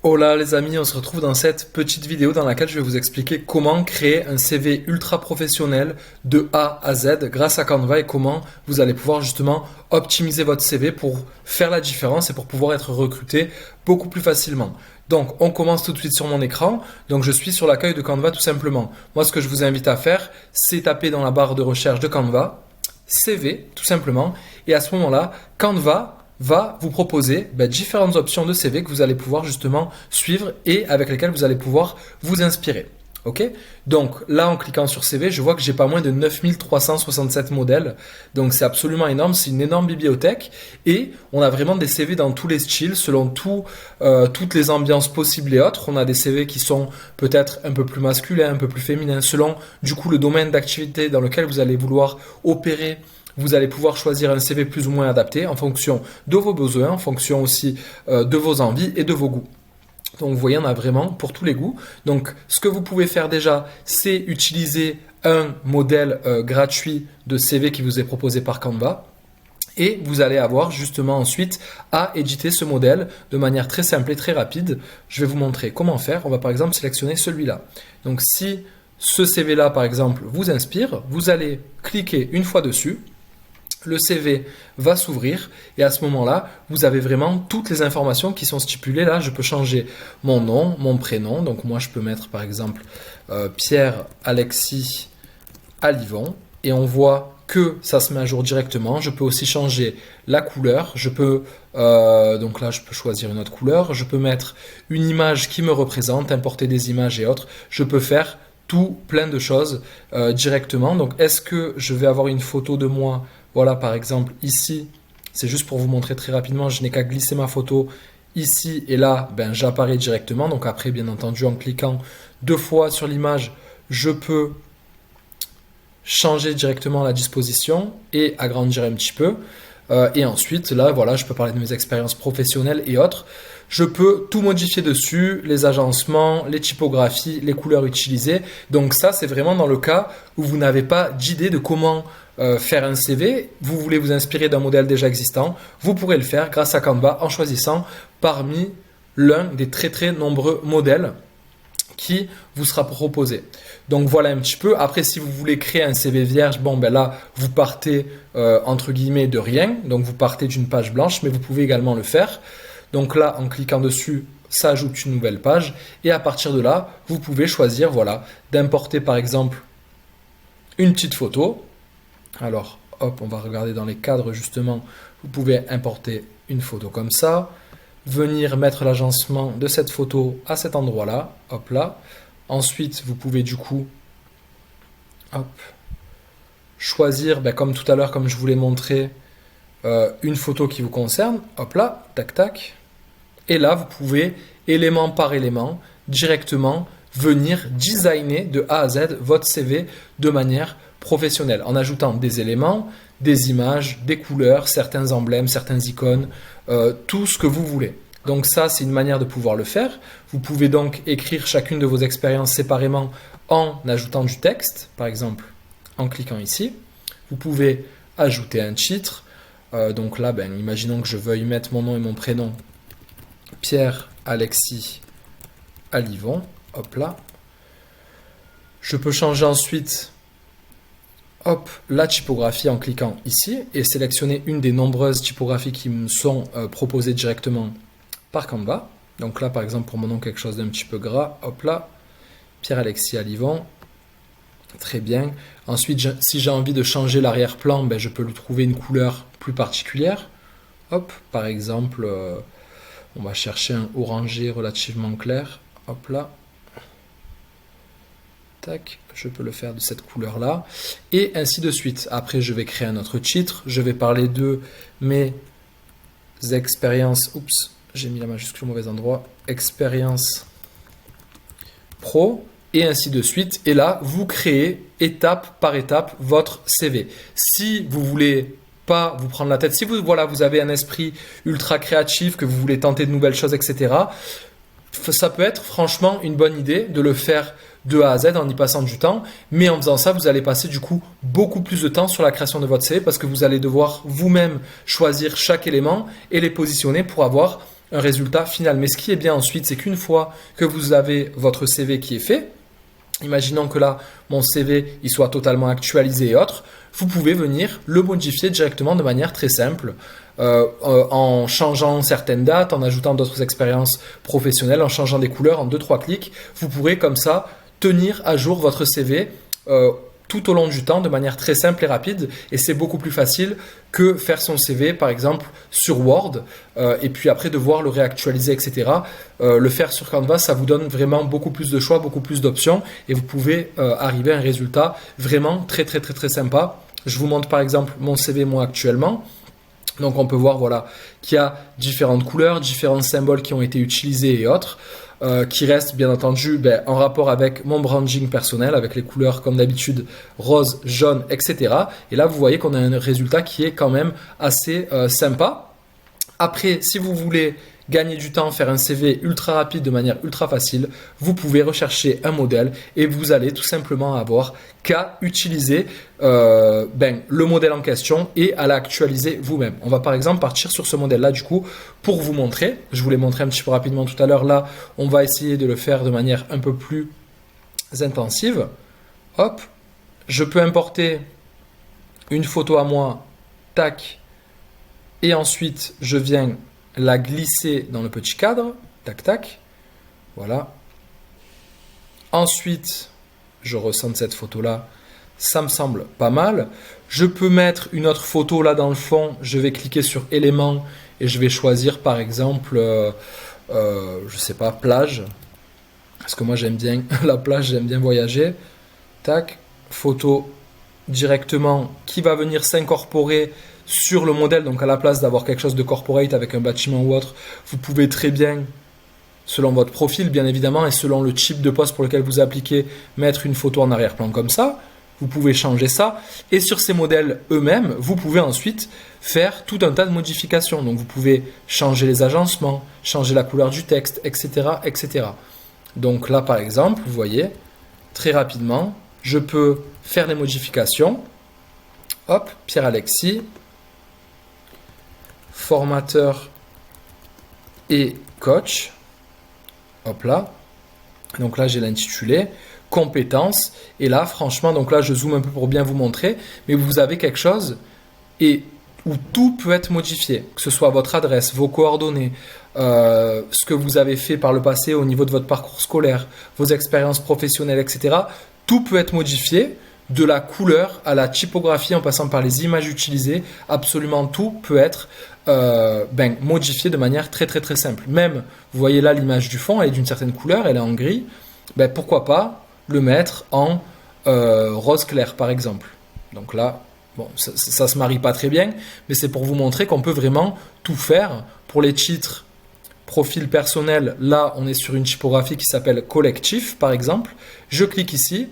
Hola les amis, on se retrouve dans cette petite vidéo dans laquelle je vais vous expliquer comment créer un CV ultra professionnel de A à Z grâce à Canva et comment vous allez pouvoir justement optimiser votre CV pour faire la différence et pour pouvoir être recruté beaucoup plus facilement. Donc on commence tout de suite sur mon écran, donc je suis sur l'accueil de Canva tout simplement. Moi ce que je vous invite à faire, c'est taper dans la barre de recherche de Canva, CV tout simplement, et à ce moment-là, Canva va vous proposer différentes options de CV que vous allez pouvoir justement suivre et avec lesquelles vous allez pouvoir vous inspirer. Ok? Donc là, en cliquant sur CV, je vois que j'ai pas moins de 9367 modèles. Donc c'est absolument énorme, c'est une énorme bibliothèque et on a vraiment des CV dans tous les styles, selon toutes les ambiances possibles et autres. On a des CV qui sont peut-être un peu plus masculins, un peu plus féminins, selon du coup le domaine d'activité dans lequel vous allez vouloir opérer. Vous allez pouvoir choisir un CV plus ou moins adapté en fonction de vos besoins, en fonction aussi de vos envies et de vos goûts. Donc vous voyez, on a vraiment pour tous les goûts. Donc ce que vous pouvez faire déjà, c'est utiliser un modèle gratuit de CV qui vous est proposé par Canva. Et vous allez avoir justement ensuite à éditer ce modèle de manière très simple et très rapide. Je vais vous montrer comment faire. On va par exemple sélectionner celui-là. Donc si ce CV-là par exemple vous inspire, vous allez cliquer une fois dessus. Le CV va s'ouvrir et à ce moment-là, vous avez vraiment toutes les informations qui sont stipulées. Là, je peux changer mon nom, mon prénom. Donc moi, je peux mettre par exemple Pierre Alexis Alivon et on voit que ça se met à jour directement. Je peux aussi changer la couleur. Je peux donc là, je peux choisir une autre couleur. Je peux mettre une image qui me représente, importer des images et autres. Je peux faire tout plein de choses directement. Donc, est-ce que je vais avoir une photo de moi? Voilà, par exemple, ici, c'est juste pour vous montrer très rapidement, je n'ai qu'à glisser ma photo ici et là, j'apparais directement. Donc après, bien entendu, en cliquant deux fois sur l'image, je peux changer directement la disposition et agrandir un petit peu. Et ensuite, là, voilà, je peux parler de mes expériences professionnelles et autres. Je peux tout modifier dessus, les agencements, les typographies, les couleurs utilisées. Donc ça, c'est vraiment dans le cas où vous n'avez pas d'idée de comment faire un CV, vous voulez vous inspirer d'un modèle déjà existant, vous pourrez le faire grâce à Canva en choisissant parmi l'un des très très nombreux modèles qui vous sera proposé. Donc voilà un petit peu. Après, si vous voulez créer un CV vierge, là, vous partez entre guillemets de rien. Donc vous partez d'une page blanche, mais vous pouvez également le faire. Donc là, en cliquant dessus, ça ajoute une nouvelle page. Et à partir de là, vous pouvez choisir d'importer par exemple une petite photo. Alors, hop, on va regarder dans les cadres justement. Vous pouvez importer une photo comme ça. Venir mettre l'agencement de cette photo à cet endroit-là. Hop là. Ensuite, vous pouvez du coup choisir, comme tout à l'heure, comme je vous l'ai montré, une photo qui vous concerne. Hop là, tac tac. Et là, vous pouvez, élément par élément, directement venir designer de A à Z votre CV de manière professionnelle, en ajoutant des éléments, des images, des couleurs, certains emblèmes, certaines icônes, tout ce que vous voulez. Donc ça, c'est une manière de pouvoir le faire. Vous pouvez donc écrire chacune de vos expériences séparément en ajoutant du texte, par exemple en cliquant ici. Vous pouvez ajouter un titre. Donc là, imaginons que je veuille mettre mon nom et mon prénom, Pierre Alexis Alivon. Hop là. Je peux changer ensuite la typographie en cliquant ici et sélectionner une des nombreuses typographies qui me sont proposées directement par Canva. Donc là, par exemple, pour mon nom, quelque chose d'un petit peu gras. Hop là, Pierre-Alexis Alivon. Très bien. Ensuite, si j'ai envie de changer l'arrière-plan, je peux lui trouver une couleur plus particulière. Hop, par exemple, on va chercher un orangé relativement clair. Hop là. Tac, je peux le faire de cette couleur-là. Et ainsi de suite. Après, je vais créer un autre titre. Je vais parler de mes expériences. Oups, j'ai mis la majuscule au mauvais endroit. Expérience pro. Et ainsi de suite. Et là, vous créez étape par étape votre CV. Si vous voulez pas vous prendre la tête, si vous avez un esprit ultra créatif, que vous voulez tenter de nouvelles choses, etc., ça peut être franchement une bonne idée de le faire de A à Z en y passant du temps, mais en faisant ça, vous allez passer du coup beaucoup plus de temps sur la création de votre CV parce que vous allez devoir vous-même choisir chaque élément et les positionner pour avoir un résultat final. Mais ce qui est bien ensuite, c'est qu'une fois que vous avez votre CV qui est fait, imaginons que là, mon CV il soit totalement actualisé et autres, vous pouvez venir le modifier directement de manière très simple, en changeant certaines dates, en ajoutant d'autres expériences professionnelles, en changeant des couleurs en 2-3 clics. Vous pourrez comme ça tenir à jour votre CV tout au long du temps de manière très simple et rapide, et c'est beaucoup plus facile que faire son CV par exemple sur Word et puis après devoir le réactualiser, etc. Le faire sur Canva, ça vous donne vraiment beaucoup plus de choix, beaucoup plus d'options, et vous pouvez arriver à un résultat vraiment très très très très sympa. Je vous montre par exemple mon CV moi actuellement. Donc on peut voir voilà, qu'il y a différentes couleurs, différents symboles qui ont été utilisés et autres, qui restent bien entendu en rapport avec mon branding personnel, avec les couleurs comme d'habitude rose, jaune, etc. Et là vous voyez qu'on a un résultat qui est quand même assez sympa. Après, si vous voulez gagner du temps, faire un CV ultra rapide de manière ultra facile, vous pouvez rechercher un modèle et vous allez tout simplement avoir qu'à utiliser le modèle en question et à l'actualiser vous-même. On va par exemple partir sur ce modèle-là du coup pour vous montrer. Je vous l'ai montré un petit peu rapidement tout à l'heure. Là, on va essayer de le faire de manière un peu plus intensive. Hop, je peux importer une photo à moi, tac, et ensuite je viens la glisser dans le petit cadre, tac tac, voilà. Ensuite, je recentre cette photo-là, ça me semble pas mal. Je peux mettre une autre photo là dans le fond, je vais cliquer sur éléments et je vais choisir par exemple, je sais pas, plage, parce que moi j'aime bien la plage, j'aime bien voyager. Tac, photo directement qui va venir s'incorporer sur le modèle, donc à la place d'avoir quelque chose de corporate avec un bâtiment ou autre, vous pouvez très bien, selon votre profil bien évidemment et selon le type de poste pour lequel vous appliquez, mettre une photo en arrière-plan comme ça. Vous pouvez changer ça et sur ces modèles eux-mêmes, vous pouvez ensuite faire tout un tas de modifications. Donc vous pouvez changer les agencements, changer la couleur du texte, etc., etc. Donc là par exemple, vous voyez, très rapidement, je peux faire les modifications. Hop, Pierre-Alexis, formateur et coach. Hop là. Donc là, j'ai l'intitulé, compétences. Et là, franchement, donc là, je zoome un peu pour bien vous montrer. Mais vous avez quelque chose et où tout peut être modifié. Que ce soit votre adresse, vos coordonnées, ce que vous avez fait par le passé au niveau de votre parcours scolaire, vos expériences professionnelles, etc. Tout peut être modifié. De la couleur à la typographie en passant par les images utilisées, absolument tout peut être modifié de manière très très très simple. Même, vous voyez là l'image du fond, elle est d'une certaine couleur, elle est en gris, pourquoi pas le mettre en rose clair par exemple. Donc là, bon, ça se marie pas très bien, mais c'est pour vous montrer qu'on peut vraiment tout faire. Pour les titres, profil personnel, là on est sur une typographie qui s'appelle collectif par exemple. Je clique ici,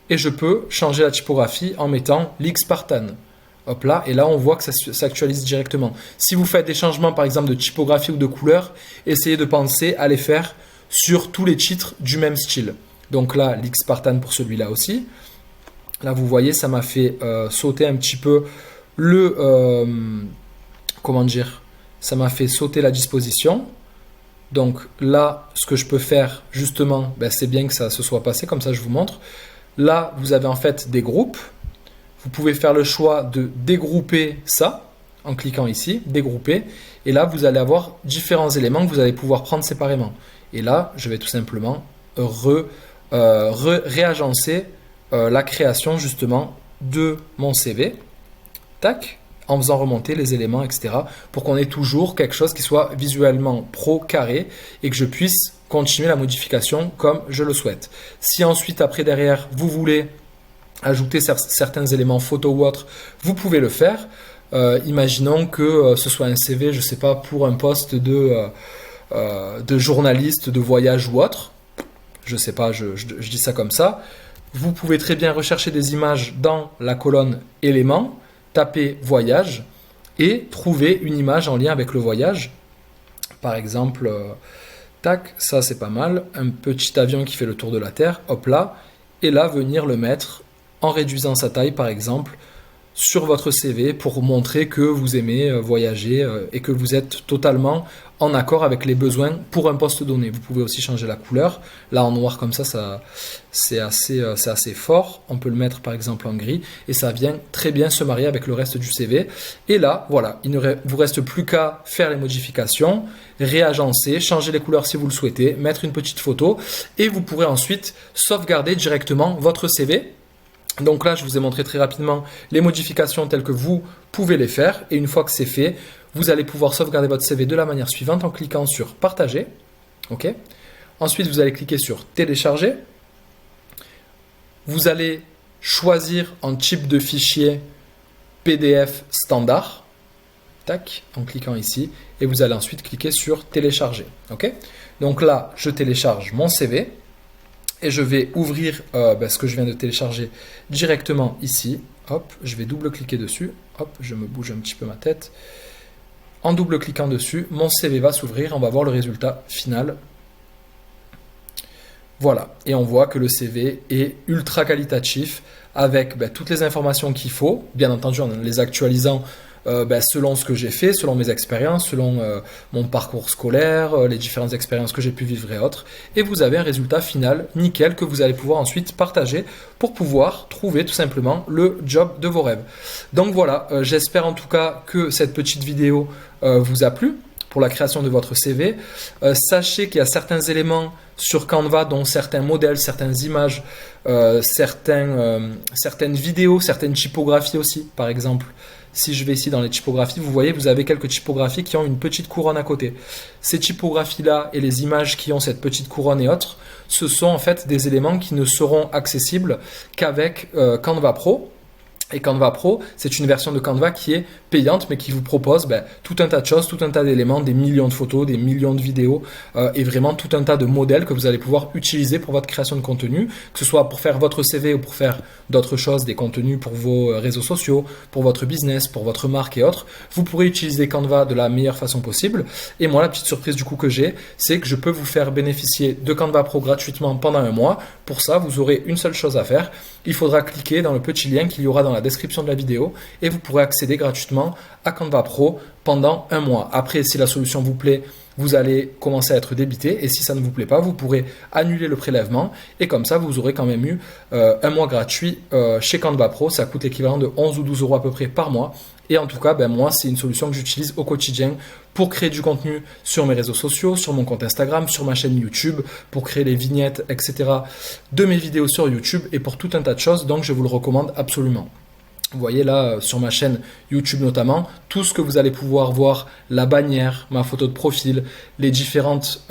et je peux changer la typographie en mettant l'X-Spartan. Hop là, et là on voit que ça s'actualise directement. Si vous faites des changements par exemple de typographie ou de couleur, essayez de penser à les faire sur tous les titres du même style. Donc là, l'X-Spartan pour celui-là aussi. Là vous voyez, ça m'a fait sauter un petit peu le... ça m'a fait sauter la disposition. Donc là, ce que je peux faire justement, c'est bien que ça se soit passé, comme ça je vous montre. Là, vous avez en fait des groupes. Vous pouvez faire le choix de dégrouper ça en cliquant ici, dégrouper. Et là, vous allez avoir différents éléments que vous allez pouvoir prendre séparément. Et là, je vais tout simplement réagencer la création justement de mon CV. Tac, en faisant remonter les éléments, etc. pour qu'on ait toujours quelque chose qui soit visuellement carré et que je puisse continuer la modification comme je le souhaite. Si ensuite, après, derrière, vous voulez ajouter certains éléments photo ou autres, vous pouvez le faire. Imaginons que ce soit un CV, je ne sais pas, pour un poste de journaliste de voyage ou autre. Je ne sais pas, je dis ça comme ça. Vous pouvez très bien rechercher des images dans la colonne éléments, taper voyage et trouver une image en lien avec le voyage. Par exemple... tac, ça c'est pas mal, un petit avion qui fait le tour de la Terre, hop là, et là venir le mettre en réduisant sa taille par exemple sur votre CV pour montrer que vous aimez voyager et que vous êtes totalement en accord avec les besoins pour un poste donné. Vous pouvez aussi changer la couleur. Là, en noir comme ça c'est assez fort. On peut le mettre par exemple en gris et ça vient très bien se marier avec le reste du CV. Et là, voilà, il ne vous reste plus qu'à faire les modifications, réagencer, changer les couleurs si vous le souhaitez, mettre une petite photo et vous pourrez ensuite sauvegarder directement votre CV. Donc là, je vous ai montré très rapidement les modifications telles que vous pouvez les faire. Et une fois que c'est fait, vous allez pouvoir sauvegarder votre CV de la manière suivante en cliquant sur Partager. OK. Ensuite, vous allez cliquer sur Télécharger. Vous allez choisir un type de fichier PDF standard. Tac, en cliquant ici. Et vous allez ensuite cliquer sur Télécharger. OK. Donc là, je télécharge mon CV. Et je vais ouvrir ce que je viens de télécharger directement ici. Hop, je vais double-cliquer dessus. Hop, je me bouge un petit peu ma tête. En double-cliquant dessus, mon CV va s'ouvrir. On va voir le résultat final. Voilà, et on voit que le CV est ultra qualitatif avec toutes les informations qu'il faut. Bien entendu, en les actualisant selon ce que j'ai fait, selon mes expériences, selon mon parcours scolaire, les différentes expériences que j'ai pu vivre et autres. Et vous avez un résultat final nickel que vous allez pouvoir ensuite partager pour pouvoir trouver tout simplement le job de vos rêves. Donc voilà, j'espère en tout cas que cette petite vidéo vous a plu pour la création de votre CV. Sachez qu'il y a certains éléments sur Canva, dont certains modèles, certaines images, certaines vidéos, certaines typographies aussi, par exemple. Si je vais ici dans les typographies, vous voyez, vous avez quelques typographies qui ont une petite couronne à côté. Ces typographies-là et les images qui ont cette petite couronne et autres, ce sont en fait des éléments qui ne seront accessibles qu'avec Canva Pro. Et Canva Pro, c'est une version de Canva qui est payante, mais qui vous propose tout un tas de choses, tout un tas d'éléments, des millions de photos, des millions de vidéos et vraiment tout un tas de modèles que vous allez pouvoir utiliser pour votre création de contenu, que ce soit pour faire votre CV ou pour faire d'autres choses, des contenus pour vos réseaux sociaux, pour votre business, pour votre marque et autres. Vous pourrez utiliser Canva de la meilleure façon possible. Et moi, la petite surprise du coup que j'ai, c'est que je peux vous faire bénéficier de Canva Pro gratuitement pendant un mois. Pour ça, vous aurez une seule chose à faire. Il faudra cliquer dans le petit lien qu'il y aura dans la description de la vidéo et vous pourrez accéder gratuitement à Canva Pro pendant un mois. Après, si la solution vous plaît, vous allez commencer à être débité et si ça ne vous plaît pas, vous pourrez annuler le prélèvement et comme ça, vous aurez quand même eu un mois gratuit chez Canva Pro. Ça coûte l'équivalent de 11 ou 12 euros à peu près par mois. Et en tout cas, moi, c'est une solution que j'utilise au quotidien pour créer du contenu sur mes réseaux sociaux, sur mon compte Instagram, sur ma chaîne YouTube, pour créer les vignettes, etc. de mes vidéos sur YouTube et pour tout un tas de choses. Donc, je vous le recommande absolument. Vous voyez là sur ma chaîne YouTube notamment, tout ce que vous allez pouvoir voir, la bannière, ma photo de profil, les différentes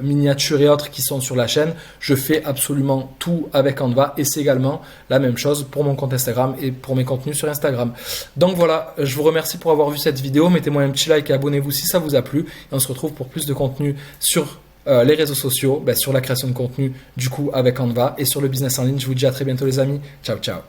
miniatures et autres qui sont sur la chaîne, je fais absolument tout avec Canva et c'est également la même chose pour mon compte Instagram et pour mes contenus sur Instagram. Donc voilà, je vous remercie pour avoir vu cette vidéo, mettez-moi un petit like et abonnez-vous si ça vous a plu et on se retrouve pour plus de contenu sur les réseaux sociaux, sur la création de contenu du coup avec Canva et sur le business en ligne. Je vous dis à très bientôt les amis, ciao ciao.